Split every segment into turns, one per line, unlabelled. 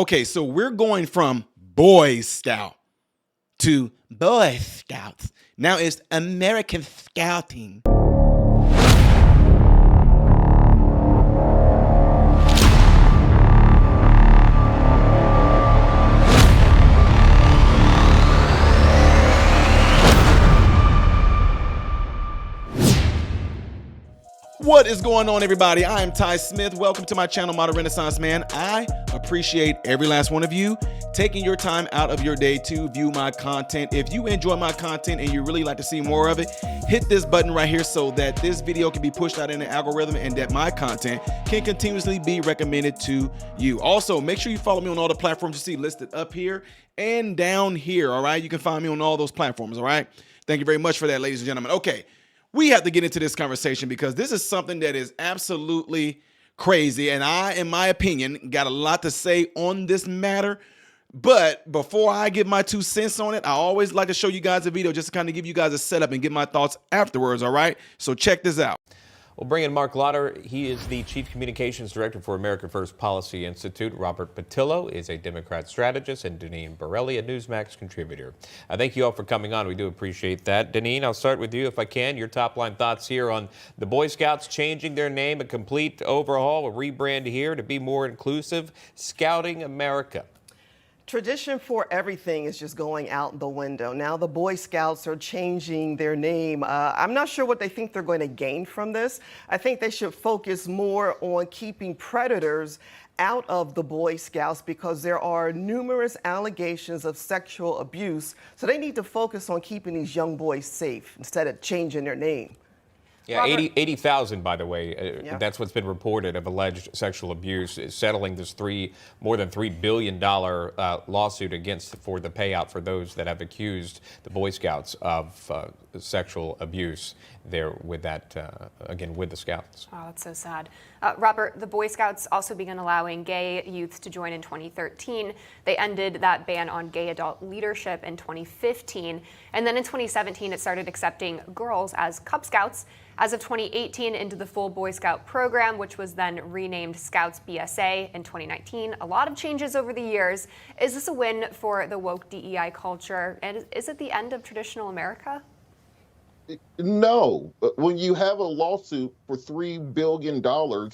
Okay, so we're going from Boy Scout to Boy Scouts. Now it's American Scouting. What is going on, everybody? I am Ty Smith. Welcome to my channel, Modern Renaissance Man. I appreciate every last one of you taking your time out of your day to view my content. If you enjoy my content and you really like to see more of it, hit this button right here so that this video can be pushed out in the algorithm and that my content can continuously be recommended to you. Also, make sure you follow me on all the platforms you see listed up here and down here, all right? You can find me on all those platforms, all right? Thank you very much for that, ladies and gentlemen. Okay. We have to get into this conversation because this is something that is absolutely crazy. And I, in my opinion, got a lot to say on this matter. But before I give my 2 cents on it, I always like to show you guys a video just to kind of give you guys a setup and get my thoughts afterwards, all right? So check this out.
We'll bring in Mark Lauder. He is the Chief Communications Director for America First Policy Institute. Robert Patillo is a Democrat strategist, and Deneen Borelli, a Newsmax contributor. Thank you all for coming on. We do appreciate that. Deneen, I'll start with you if I can. Your top line thoughts here on the Boy Scouts changing their name, a complete overhaul, a rebrand here to be more inclusive, Scouting America.
Tradition for everything is just going out the window. Now the Boy Scouts are changing their name. I'm not sure what they think they're going to gain from this. I think they should focus more on keeping predators out of the Boy Scouts because there are numerous allegations of sexual abuse. So they need to focus on keeping these young boys safe instead of changing their name.
Yeah, 80,000, by the way. That's what's been reported of alleged sexual abuse, settling this more than $3 billion lawsuit for the payout for those that have accused the Boy Scouts of sexual abuse there with that, again, with the Scouts.
Oh, that's so sad. Robert, the Boy Scouts also began allowing gay youth to join in 2013. They ended that ban on gay adult leadership in 2015. And then in 2017, it started accepting girls as Cub Scouts. As of 2018, into the full Boy Scout program, which was then renamed Scouts BSA in 2019. A lot of changes over the years. Is this a win for the woke DEI culture? And is it the end of traditional America?
No. When you have a lawsuit for $3 billion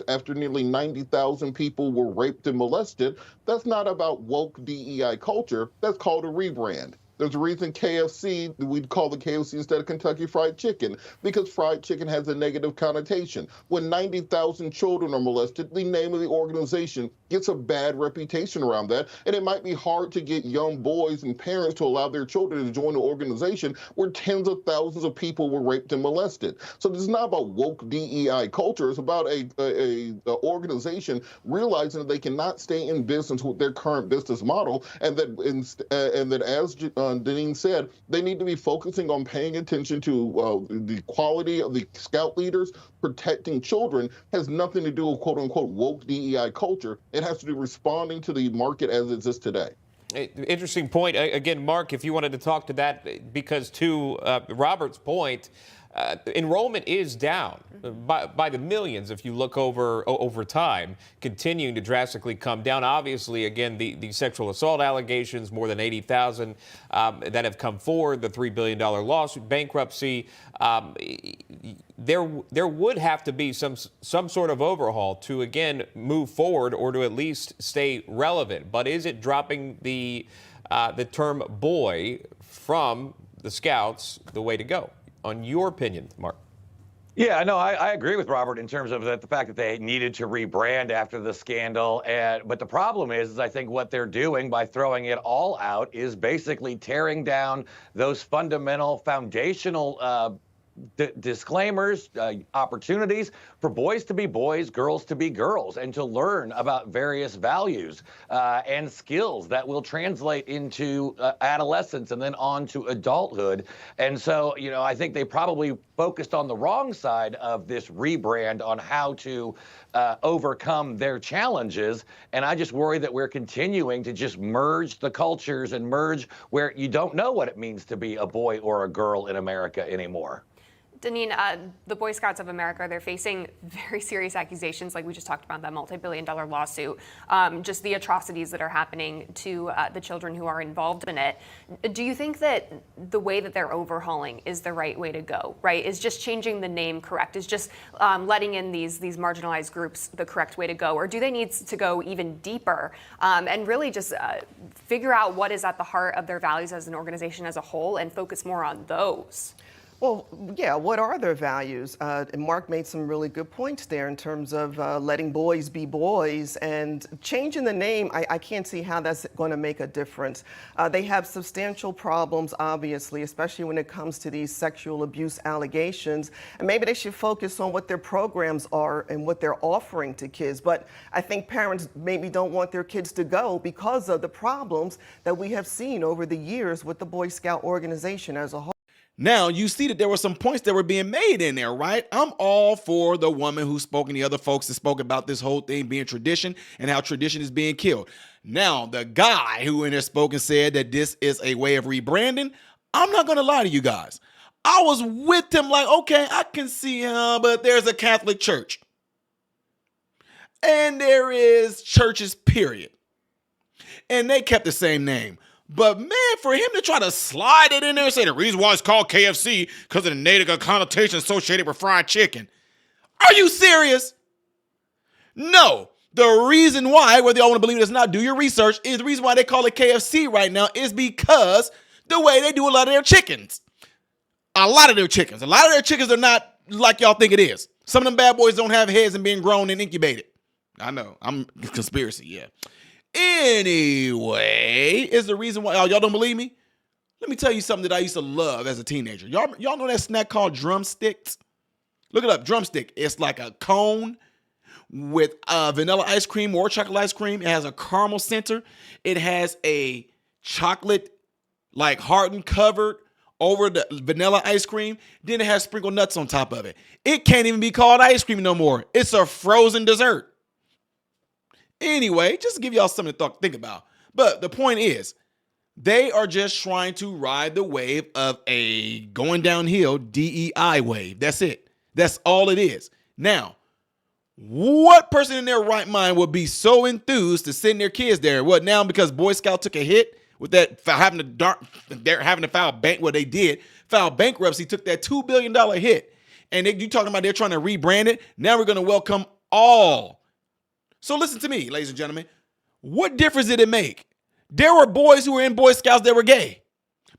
after nearly 90,000 people were raped and molested, that's not about woke DEI culture. That's called a rebrand. There's a reason KFC, we'd call the KFC instead of Kentucky Fried Chicken, because fried chicken has a negative connotation. When 90,000 children are molested, the name of the organization gets a bad reputation around that, and it might be hard to get young boys and parents to allow their children to join an organization where tens of thousands of people were raped and molested. So this is not about woke DEI culture. It's about a organization realizing that they cannot stay in business with their current business model, and that as Deneen said, they need to be focusing on paying attention to the quality of the Scout leaders. Protecting children has nothing to do with quote unquote woke DEI culture. It has to do responding to the market as it exists today.
Interesting point. Again, Mark, if you wanted to talk to that, because to Robert's point, enrollment is down by the millions if you look over time, continuing to drastically come down. Obviously, again, the sexual assault allegations, more than 80,000 that have come forward, the $3 billion lawsuit, bankruptcy. There would have to be some sort of overhaul to, again, move forward or to at least stay relevant. But is it dropping the term boy from the Scouts the way to go? On your opinion, Mark?
Yeah, no, I agree with Robert in terms of the fact that they needed to rebrand after the scandal. But the problem is I think what they're doing by throwing it all out is basically tearing down those fundamental, foundational disclaimers, opportunities for boys to be boys, girls to be girls, and to learn about various values and skills that will translate into adolescence and then on to adulthood. And so, you know, I think they probably focused on the wrong side of this rebrand on how to overcome their challenges. And I just worry that we're continuing to just merge the cultures and merge where you don't know what it means to be a boy or a girl in America anymore.
Deneen, the Boy Scouts of America, they're facing very serious accusations, like we just talked about, that multi-billion-dollar lawsuit, just the atrocities that are happening to the children who are involved in it. Do you think that the way that they're overhauling is the right way to go, right? Is just changing the name correct? Is just letting in these marginalized groups the correct way to go? Or do they need to go even deeper and really just figure out what is at the heart of their values as an organization as a whole and focus more on those?
Well, yeah, what are their values? And Mark made some really good points there in terms of letting boys be boys and changing the name. I can't see how that's going to make a difference. They have substantial problems, obviously, especially when it comes to these sexual abuse allegations. And maybe they should focus on what their programs are and what they're offering to kids. But I think parents maybe don't want their kids to go because of the problems that we have seen over the years with the Boy Scout organization as a whole.
Now, you see that there were some points that were being made in there, right? I'm all for the woman who spoke and the other folks that spoke about this whole thing being tradition and how tradition is being killed. Now, the guy who in there spoke and said that this is a way of rebranding, I'm not going to lie to you guys. I was with him like, okay, I can see him, but there's a Catholic church. And there is churches, period. And they kept the same name. But man, for him to try to slide it in there and say the reason why it's called KFC because of the negative connotation associated with fried chicken. Are you serious? No. The reason why, whether y'all want to believe it or not, do your research, is the reason why they call it KFC right now is because the way they do a lot of their chickens. A lot of their chickens are not like y'all think it is. Some of them bad boys don't have heads and being grown and incubated. I know. I'm conspiracy, yeah. Anyway, is the reason why y'all don't believe me? Let me tell you something that I used to love as a teenager. Y'all know that snack called drumsticks? Look it up, drumstick. It's like a cone with vanilla ice cream or chocolate ice cream. It has a caramel center. It has a chocolate like hardened covered over the vanilla ice cream. Then it has sprinkled nuts on top of it. It can't even be called ice cream no more. It's a frozen dessert. Anyway, just to give y'all something to think about. But the point is, they are just trying to ride the wave of a going downhill DEI wave. That's it. That's all it is. Now, what person in their right mind would be so enthused to send their kids there? What now? Because Boy Scout took a hit with that having to file file bankruptcy, took that $2 billion hit. And you talking about they're trying to rebrand it. Now we're going to welcome all. So listen to me, ladies and gentlemen. What difference did it make? There were boys who were in Boy Scouts that were gay.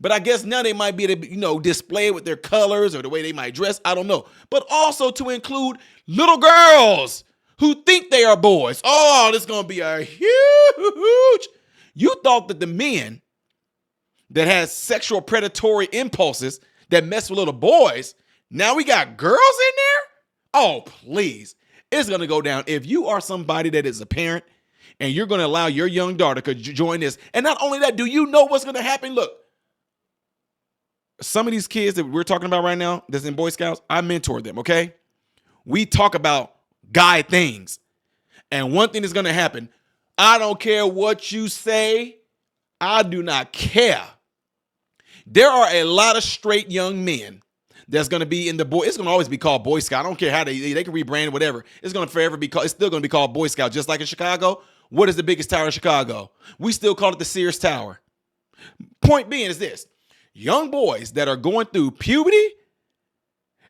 But I guess now they might be able to, display it with their colors or the way they might dress. I don't know. But also to include little girls who think they are boys. Oh, this is going to be a huge. You thought that the men that has sexual predatory impulses that mess with little boys, now we got girls in there? Oh, please. It's going to go down. If you are somebody that is a parent and you're going to allow your young daughter to join this, and not only that, do you know what's going to happen? Look, some of these kids that we're talking about right now that's in Boy Scouts, I mentor them, okay? We talk about guy things. And one thing that's going to happen, I don't care what you say. I do not care. There are a lot of straight young men that's going to be in the boy. It's going to always be called Boy Scout. I don't care how they can rebrand whatever. It's going to forever be called. It's still going to be called Boy Scout. Just like in Chicago. What is the biggest tower in Chicago? We still call it the Sears Tower. Point being is this: young boys that are going through puberty,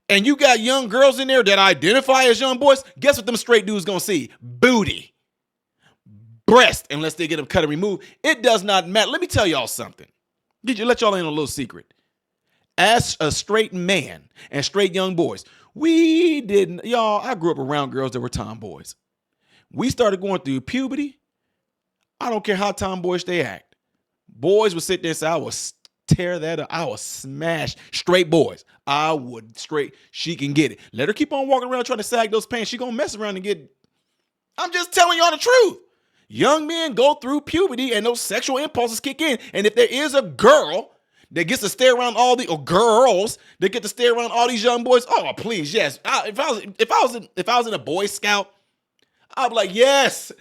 and you got young girls in there that identify as young boys. Guess what them straight dudes going to see? Booty, breast, unless they get them cut and removed. It does not matter. Let me tell y'all something. Let y'all in a little secret. As a straight man and straight young boys, I grew up around girls that were tomboys. We started going through puberty. I don't care how tomboyish they act. Boys would sit there and say, I will tear that up. I will smash straight boys. She can get it. Let her keep on walking around trying to sag those pants. She gonna mess around and get, I'm just telling y'all the truth. Young men go through puberty and those sexual impulses kick in. And if there is a girl that gets to stay around girls that get to stay around all these young boys. Oh, please, yes. If I was in a Boy Scout, I'd be like, yes,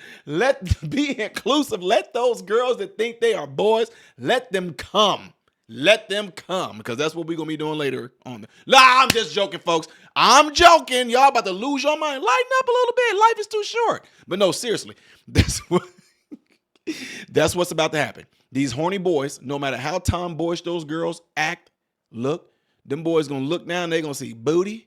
be inclusive. Let those girls that think they are boys, let them come. Let them come, because that's what we're going to be doing later on. Nah, I'm just joking, folks. I'm joking. Y'all about to lose your mind. Lighten up a little bit. Life is too short. But no, seriously, that's what's about to happen. These horny boys, no matter how tomboyish those girls act, look, them boys going to look down, they're going to see booty,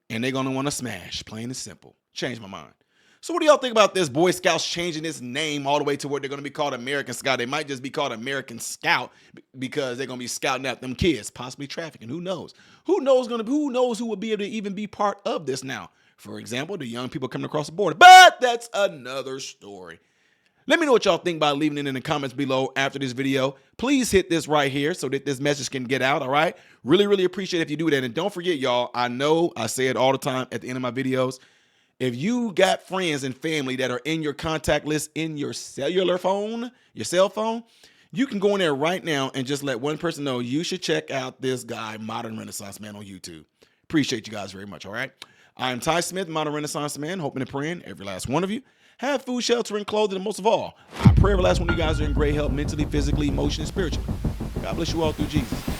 and they're going to want to smash, plain and simple. Change my mind. So what do y'all think about this Boy Scouts changing its name all the way to where they're going to be called American Scout? They might just be called American Scout because they're going to be scouting out them kids, possibly trafficking. Who knows? Who knows who will be able to even be part of this now? For example, the young people coming across the border. But that's another story. Let me know what y'all think by leaving it in the comments below after this video. Please hit this right here so that this message can get out, all right? Really, really appreciate it if you do that. And don't forget, y'all, I know I say it all the time at the end of my videos. If you got friends and family that are in your contact list in your cellular phone, your cell phone, you can go in there right now and just let one person know you should check out this guy, Modern Renaissance Man, on YouTube. Appreciate you guys very much, all right? I'm Ty Smith, Modern Renaissance Man, hoping and praying every last one of you have food, shelter, and clothing, and most of all, I pray every last one of you guys are in great health mentally, physically, emotionally, and spiritually. God bless you all through Jesus.